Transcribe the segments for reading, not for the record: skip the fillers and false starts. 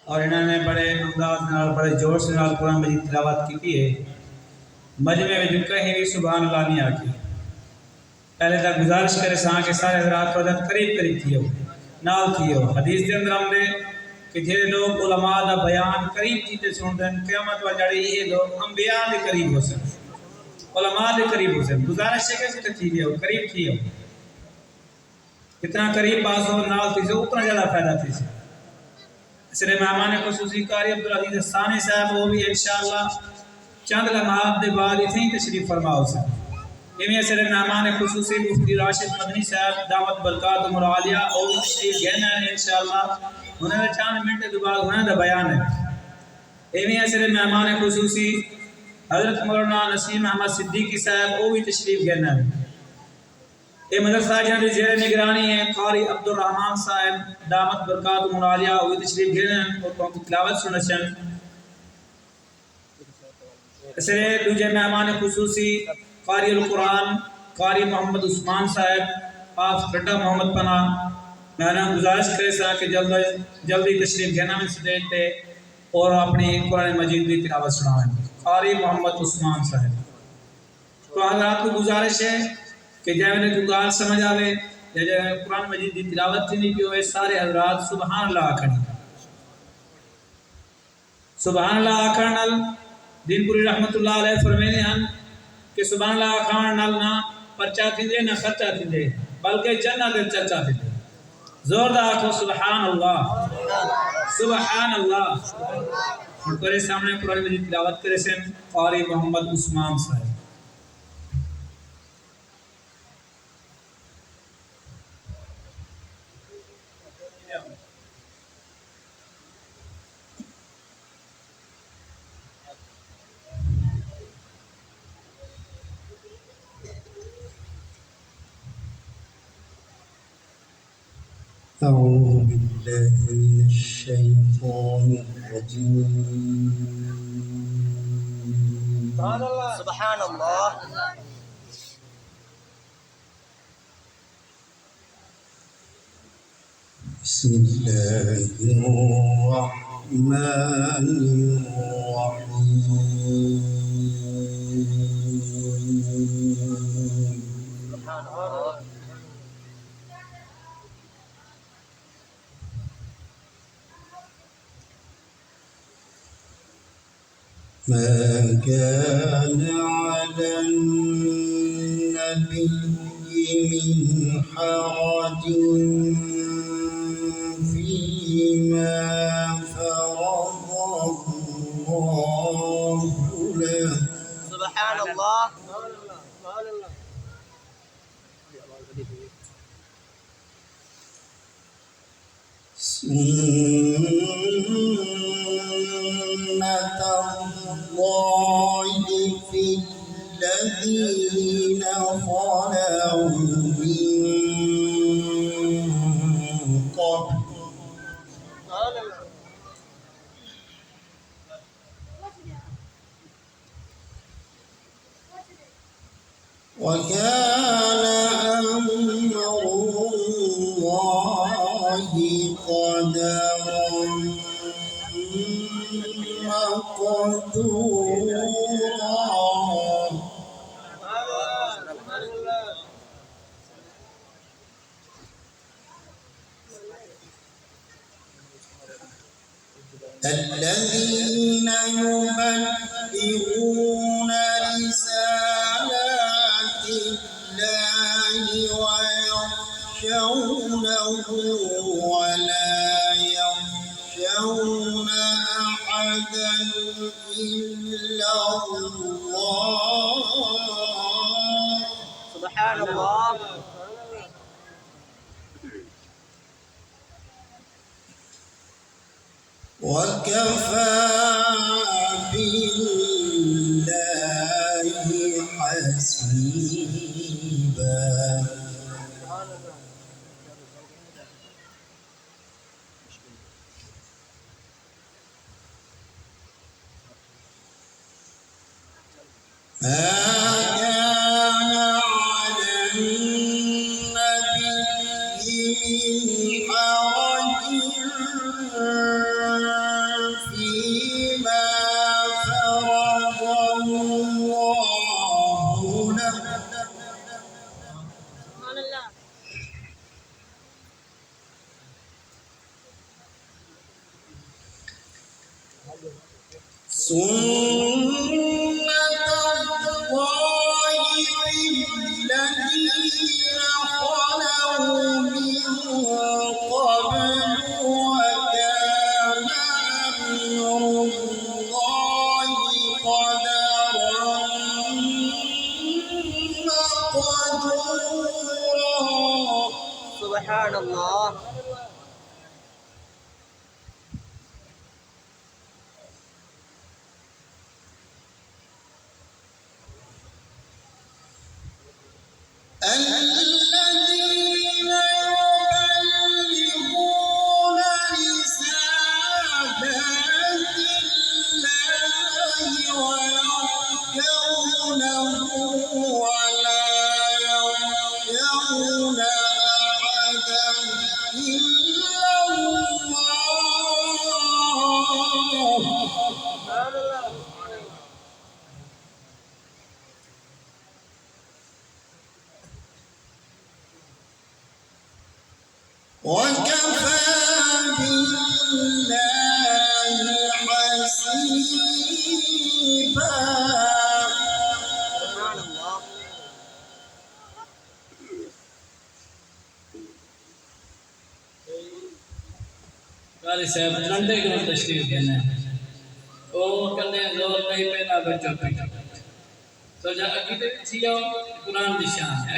और इन्होंने बड़े अंदाज नाल बड़े जोश से नाल कुरान मजीद तिलावत की है। मजमे में जो कहीं भी सुभान अल्लाह नहीं आती। पहले तो गुजारिश करे सा कि सारे हज़रात वदन करीब करीब थी हो नाल थी हो। हदीस के अंदर हमने कि जे लोग उलमा दा बयान करीब थी सुनते हैं क़यामत वाले ये लोग अंबिया के करीब हो सन, उलमा के करीब हो सन। गुजारिश है कि थी हो करीब थी हो, जितना करीब पास हो नाल थी से उतना ज़्यादा फायदा थी से। इसलिए मेहमान खुसूसी कारी अब्दुल अजीज सानी साहब वो भी इंशाअल्लाह चंद लम्हात के बाद इतने ही तशरीफ फरमाओ सर। इवें सिर मेहमान खुसूसी मुफ्ती राशिद मदनी साहब दामत बरकात मुरालिया और भी तशरीफ गहना है इंशाअल्लाह उन्होंने चंद मिनट के बाद उन्होंने बयान है। इवें सिर मेहमान खुसूसी हजरत मौलाना नसीम अहमद सिद्दीकी साहब वो भी तशरीफ गहना है। ये मदरसा की जेर निगरानी है कारी अब्दुल रहमान साहब दामत बरकात मुरालिया वो तशरीफ गहना और तो तिलावत सुनसन। इसलिए दूजे मेहमान खुसूसी कारी अल कुरान कारी मोहम्मद उस्मान साहब आप रड्डा मोहम्मद पना मैंने गुजारिश करे सा कि जल्दी तशरीफ गहना में स्टेज पे और अपनी कुरान मजीद की तिलावत सुनाएं। कारी मोहम्मद उस्मान साहब तो हज़रात को गुजारिश है कि जैसे को गाल समझ आवे या कुरान मजीद की तिलावत थी नहीं पियो सारे हज़रात सुबहान अल्लाह आखणी। सुबहान अल्लाह आखण नाल दीनपुरी रहमतुल्लाह अलैह फरमाते हैं कि सुबहान अल्लाह आखण नाल ना परचा थींदे ना खर्चा थींदे बल्कि जन्नत दे चर्चा थींदे। जोरदार आखो सुबहान अल्लाह सुबहान अल्लाह। और सामने कुरान मजीद तिलावत करे से कारी मोहम्मद उस्मान साहब। أعوذ بالله من الشيطان الرجيم سبحان الله بسم الله الرحمن الرحيم ما كان على النبي من حرج فيما فرض الله له سبحان الله سنة الله في الذين خلوا من قبل وكان أمر الله قدرا مقدورا الذين يبلغون رسالات الله ويخشونه ولا يخشون أحدا إلا الله سبحان الله وكفى بالله حسيبا ما كان على النبي من حرج سنة الله في الذين خلوا من قبل وكان أمر الله قدرا مقدورا. سبحان الله. الذين يبلغون رسالات الله ويخشونه ولا يخشون أحدا إلا الله. وكفى بالله حسيبا. سبحان الله. कारी साहब नंढे को तशरीफ देना है ओ कने जोर नहीं पैना बच्चों पे तो जा अकीदे थियो कुरान दी शान है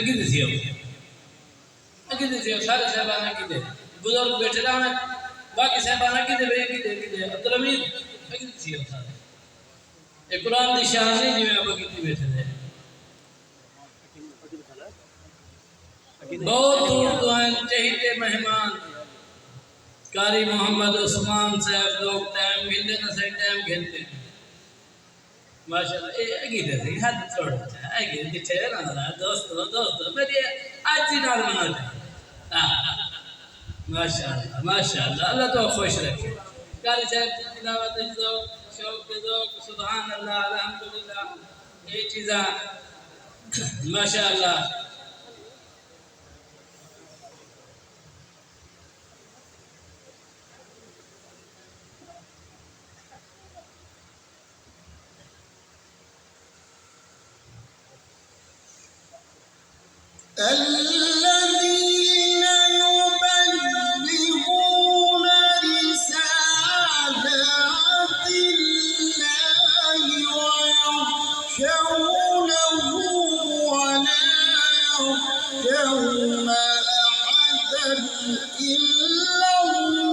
अकीदे थियो सारे साहबान अकीदे बुजुर्ग बैठे रहना बाकी साहबान अकीदे अब्दुल हमीद अकीदे थियो सारे ये कुरान दी शान नहीं जिवें आप अकीदे बैठे थे बहुत दूर तो हैं चहीते मेहमान कारी मोहम्मद उस्मान साहब लोग टाइम मिलते ना सही टाइम खेलते माशाल्लाह ये अकीदे से हाथ छोड़ अकीदे दिखे ना दोस्त मेरी आज ही नाल मनाते माशाल्लाह अल्लाह तो खुश रखे कारी साहब तिलावत दो शौक दो सुभान अल्लाह अल्हम्दुलिल्लाह ये चीज़ा माशाल्लाह الذين يبلغون رسالات الله ويخشونه ولا يخشون أحدا إلا الله.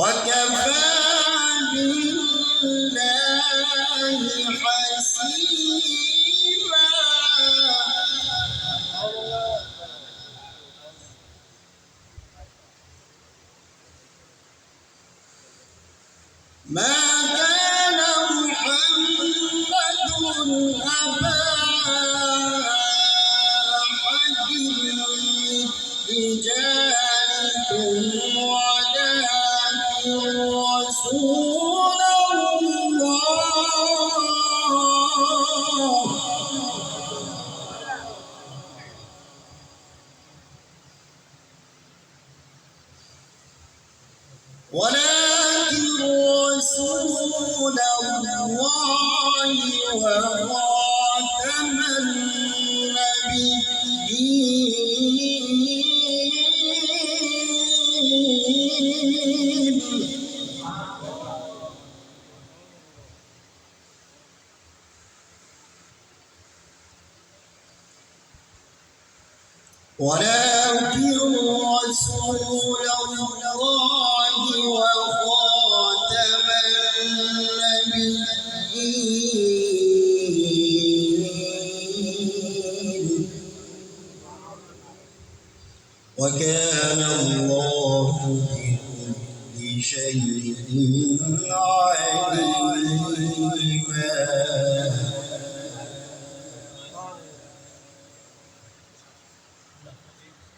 وكفى بالله حسيبا. ما كان محمد أبا أحد من رجالكم رسول الله. ولكن رسول الله وخاتم النبيين. ولكن رسول الله وخاتم النبيين. وكان الله بكل شيء عليما.